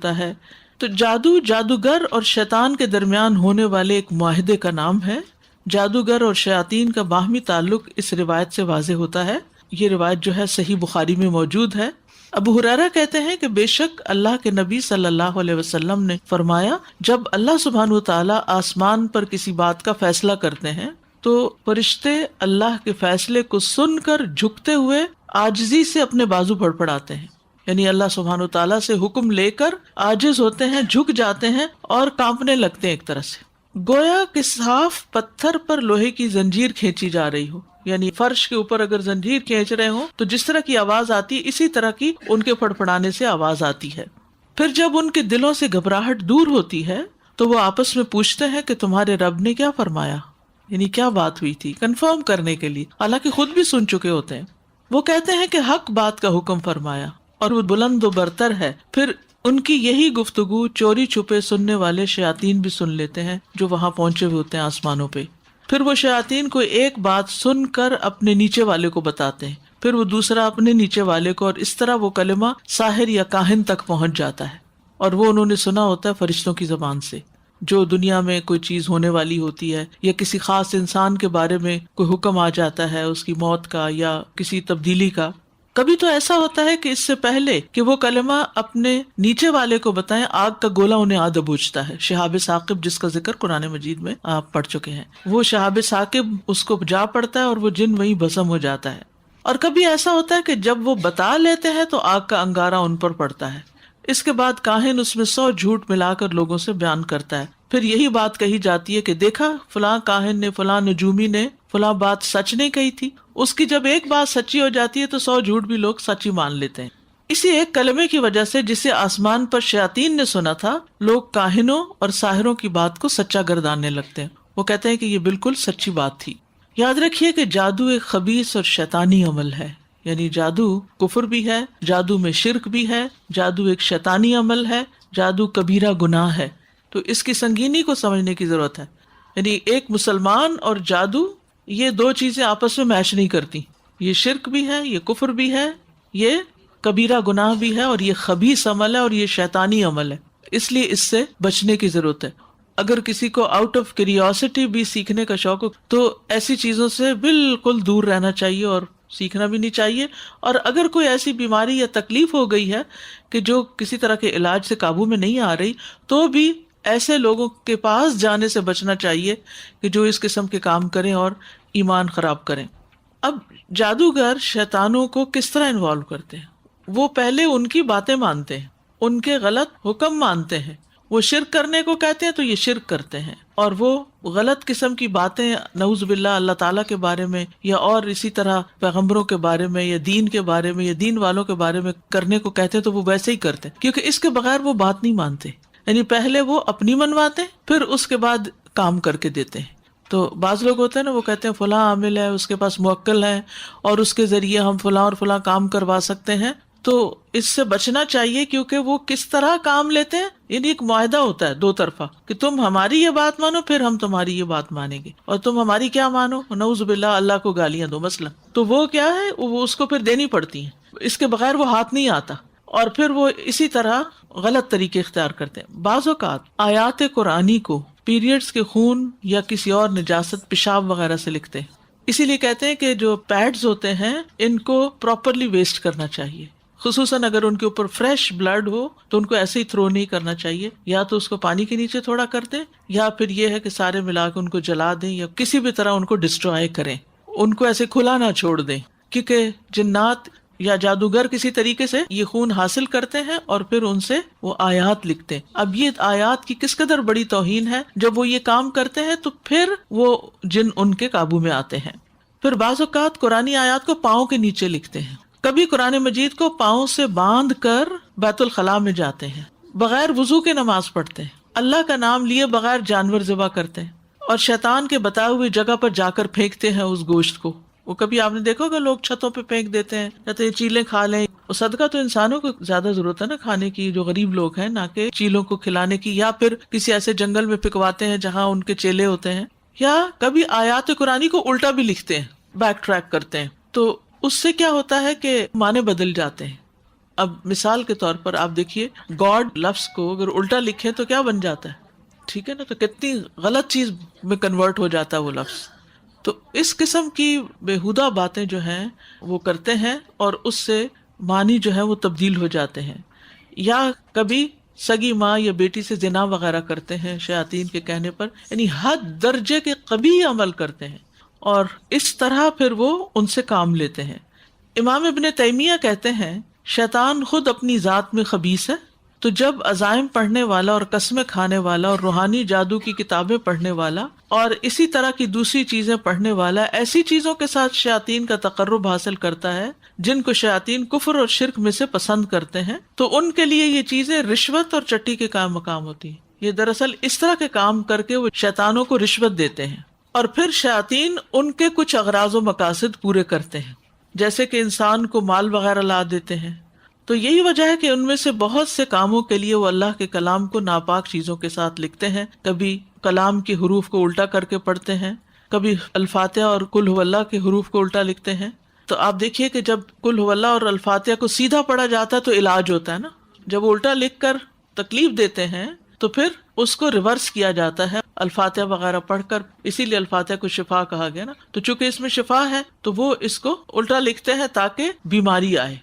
ہوتا ہے. تو جادو جادوگر اور شیطان کے درمیان ہونے والے ایک معاہدے کا نام ہے. جادوگر اور شیاطین کا باہمی تعلق اس روایت سے واضح ہوتا ہے. یہ روایت جو ہے صحیح بخاری میں موجود ہے. ابو ہریرہ کہتے ہیں کہ بے شک اللہ کے نبی صلی اللہ علیہ وسلم نے فرمایا، جب اللہ سبحانہ وتعالی آسمان پر کسی بات کا فیصلہ کرتے ہیں تو فرشتے اللہ کے فیصلے کو سن کر جھکتے ہوئے عاجزی سے اپنے بازو پڑپڑاتے ہیں. یعنی اللہ سبحانہ وتعالی سے حکم لے کر عاجز ہوتے ہیں، جھک جاتے ہیں اور کانپنے لگتے ہیں ایک طرح سے، گویا کہ صاف پتھر پر لوہے کی زنجیر کھینچی جا رہی ہو. یعنی فرش کے اوپر اگر زنجیر کھینچ رہے ہوں تو جس طرح کی آواز آتی ہے اسی طرح کی ان کے پڑپڑانے سے آواز آتی ہے. پھر جب ان کے دلوں سے گھبراہٹ دور ہوتی ہے تو وہ آپس میں پوچھتے ہیں کہ تمہارے رب نے کیا فرمایا، یعنی کیا بات ہوئی تھی، کنفرم کرنے کے لیے، حالانکہ خود بھی سن چکے ہوتے ہیں. وہ کہتے ہیں کہ حق بات کا حکم فرمایا اور وہ بلند و برتر ہے. پھر ان کی یہی گفتگو چوری چھپے سننے والے شیاطین بھی سن لیتے ہیں جو وہاں پہنچے ہوئے ہوتے ہیں آسمانوں پہ. پھر وہ شیاطین کو ایک بات سن کر اپنے نیچے والے کو بتاتے ہیں، پھر وہ دوسرا اپنے نیچے والے کو، اور اس طرح وہ کلمہ ساحر یا کاہن تک پہنچ جاتا ہے. اور وہ انہوں نے سنا ہوتا ہے فرشتوں کی زبان سے. جو دنیا میں کوئی چیز ہونے والی ہوتی ہے یا کسی خاص انسان کے بارے میں کوئی حکم آ جاتا ہے اس کی موت کا یا کسی تبدیلی کا، کبھی تو ایسا ہوتا ہے کہ اس سے پہلے کہ وہ کلمہ اپنے نیچے والے کو بتائیں آگ کا گولا انہیں آ دبوچتا ہے. شہاب ثاقب جس کا ذکر قرآن مجید میں آپ پڑھ چکے ہیں، وہ شہاب ثاقب اس کو جا پڑتا ہے اور وہ جن وہیں بھسم ہو جاتا ہے. اور کبھی ایسا ہوتا ہے کہ جب وہ بتا لیتے ہیں تو آگ کا انگارہ ان پر پڑتا ہے. اس کے بعد کاہن اس میں 100 جھوٹ ملا کر لوگوں سے بیان کرتا ہے. پھر یہی بات کہی جاتی ہے کہ دیکھا فلاں کاہن نے، فلاں نجومی نے فلاں بات سچ نہیں کہی تھی. اس کی جب ایک بات سچی ہو جاتی ہے تو 100 جھوٹ بھی لوگ سچی مان لیتے ہیں. اسی ایک کلمے کی وجہ سے جسے آسمان پر شیاطین نے سنا تھا، لوگ کاہنوں اور ساحروں کی بات کو سچا گرداننے لگتے ہیں. وہ کہتے ہیں کہ یہ بالکل سچی بات تھی. یاد رکھیے کہ جادو ایک خبیث اور شیطانی عمل ہے. یعنی جادو کفر بھی ہے، جادو میں شرک بھی ہے، جادو ایک شیطانی عمل ہے، جادو کبیرہ گناہ ہے. تو اس کی سنگینی کو سمجھنے کی ضرورت ہے. یعنی ایک مسلمان اور جادو، یہ دو چیزیں آپس میں میچ نہیں کرتی. یہ شرک بھی ہے، یہ کفر بھی ہے، یہ کبیرہ گناہ بھی ہے، اور یہ خبیث عمل ہے اور یہ شیطانی عمل ہے. اس لیے اس سے بچنے کی ضرورت ہے. اگر کسی کو آؤٹ آف کیوریوسٹی بھی سیکھنے کا شوق ہو تو ایسی چیزوں سے بالکل دور رہنا چاہیے اور سیکھنا بھی نہیں چاہیے. اور اگر کوئی ایسی بیماری یا تکلیف ہو گئی ہے کہ جو کسی طرح کے علاج سے قابو میں نہیں آ رہی، تو بھی ایسے لوگوں کے پاس جانے سے بچنا چاہیے کہ جو اس قسم کے کام کریں اور ایمان خراب کریں. اب جادوگر شیطانوں کو کس طرح انوالو کرتے ہیں؟ وہ پہلے ان کی باتیں مانتے ہیں، ان کے غلط حکم مانتے ہیں. وہ شرک کرنے کو کہتے ہیں تو یہ شرک کرتے ہیں، اور وہ غلط قسم کی باتیں نعوذ باللہ اللہ تعالیٰ کے بارے میں یا اور اسی طرح پیغمبروں کے بارے میں یا دین کے بارے میں یا دین والوں کے بارے میں کرنے کو کہتے ہیں تو وہ ویسے ہی کرتے ہیں، کیونکہ اس کے بغیر وہ بات نہیں مانتے. یعنی پہلے وہ اپنی منواتے پھر اس کے بعد کام کر کے دیتے ہیں. تو بعض لوگ ہوتے ہیں نا، وہ کہتے ہیں فلاں عامل ہے، اس کے پاس موکل ہے اور اس کے ذریعے ہم فلاں اور فلاں کام کروا سکتے ہیں. تو اس سے بچنا چاہیے، کیونکہ وہ کس طرح کام لیتے ہیں. یعنی ایک معاہدہ ہوتا ہے دو طرفہ کہ تم ہماری یہ بات مانو پھر ہم تمہاری یہ بات مانیں گے، اور تم ہماری کیا مانو، نعوذ باللہ اللہ کو گالیاں دو مثلا. تو وہ کیا ہے، وہ اس کو پھر دینی پڑتی ہیں، اس کے بغیر وہ ہاتھ نہیں آتا. اور پھر وہ اسی طرح غلط طریقے اختیار کرتے ہیں. بعض اوقات آیات قرآنی کو پیریڈز کے خون یا کسی اور نجاست، پیشاب وغیرہ سے لکھتے ہیں. اسی لیے کہتے ہیں کہ جو پیڈز ہوتے ہیں ان کو پراپرلی ویسٹ کرنا چاہیے، خصوصاً اگر ان کے اوپر فریش بلڈ ہو تو ان کو ایسے ہی تھرو نہیں کرنا چاہیے. یا تو اس کو پانی کے نیچے تھوڑا کر دیں، یا پھر یہ ہے کہ سارے ملا کے ان کو جلا دیں یا کسی بھی طرح ان کو ڈسٹرائے کریں. ان کو ایسے کھلا نہ چھوڑ دیں، کیونکہ جنات یا جادوگر کسی طریقے سے یہ خون حاصل کرتے ہیں اور پھر ان سے وہ آیات لکھتے ہیں. اب یہ آیات کی کس قدر بڑی توہین ہے. جب وہ یہ کام کرتے ہیں تو پھر وہ جن ان کے قابو میں آتے ہیں. پھر بعض اوقات قرآنی آیات کو پاؤں کے نیچے لکھتے ہیں. کبھی قرآن مجید کو پاؤں سے باندھ کر بیت الخلاء میں جاتے ہیں، بغیر وضو کے نماز پڑھتے ہیں، اللہ کا نام لیے بغیر جانور ذبح کرتے ہیں، اور شیطان کے بتائے ہوئے جگہ پر جا کر پھینکتے ہیں اس گوشت کو. وہ کبھی آپ نے دیکھا ہوگا لوگ چھتوں پہ پھینک دیتے ہیں، کہتے ہیں چیلیں کھا لیں. اور صدقہ تو انسانوں کو زیادہ ضرورت ہے نا کھانے کی، جو غریب لوگ ہیں، نہ کہ چیلوں کو کھلانے کی. یا پھر کسی ایسے جنگل میں پھینکواتے ہیں جہاں ان کے چیلے ہوتے ہیں. یا کبھی آیات قرآنی کو الٹا بھی لکھتے ہیں، بیک ٹریک کرتے ہیں. تو اس سے کیا ہوتا ہے کہ معنی بدل جاتے ہیں. اب مثال کے طور پر آپ دیکھیے گاڈ لفظ کو اگر الٹا لکھیں تو کیا بن جاتا ہے؟ ٹھیک ہے نا، تو کتنی غلط چیز میں کنورٹ ہو جاتا ہے وہ لفظ. تو اس قسم کی بےہودہ باتیں جو ہیں وہ کرتے ہیں اور اس سے معنی جو ہے وہ تبدیل ہو جاتے ہیں. یا کبھی سگی ماں یا بیٹی سے زنا وغیرہ کرتے ہیں شیاطین کے کہنے پر، یعنی حد درجے کے قبیح عمل کرتے ہیں اور اس طرح پھر وہ ان سے کام لیتے ہیں. امام ابن تیمیہ کہتے ہیں شیطان خود اپنی ذات میں خبیث ہے، تو جب عزائم پڑھنے والا اور قسمیں کھانے والا اور روحانی جادو کی کتابیں پڑھنے والا اور اسی طرح کی دوسری چیزیں پڑھنے والا ایسی چیزوں کے ساتھ شیاطین کا تقرب حاصل کرتا ہے جن کو شیاطین کفر اور شرک میں سے پسند کرتے ہیں، تو ان کے لیے یہ چیزیں رشوت اور چٹی کے کام مقام ہوتی ہیں. یہ دراصل اس طرح کے کام کر کے وہ شیطانوں کو رشوت دیتے ہیں اور پھر شیاطین ان کے کچھ اغراض و مقاصد پورے کرتے ہیں، جیسے کہ انسان کو مال وغیرہ لا دیتے ہیں. تو یہی وجہ ہے کہ ان میں سے بہت سے کاموں کے لیے وہ اللہ کے کلام کو ناپاک چیزوں کے ساتھ لکھتے ہیں. کبھی کلام کے حروف کو الٹا کر کے پڑھتے ہیں، کبھی الفاتحہ اور قل هو اللہ کے حروف کو الٹا لکھتے ہیں. تو آپ دیکھیے کہ جب قل هو اللہ اور الفاتحہ کو سیدھا پڑھا جاتا ہے تو علاج ہوتا ہے نا، جب وہ الٹا لکھ کر تکلیف دیتے ہیں تو پھر اس کو ریورس کیا جاتا ہے الفاتحہ وغیرہ پڑھ کر. اسی لیے الفاتحہ کو شفا کہا گیا نا. تو چونکہ اس میں شفا ہے تو وہ اس کو الٹا لکھتے ہیں تاکہ بیماری آئے.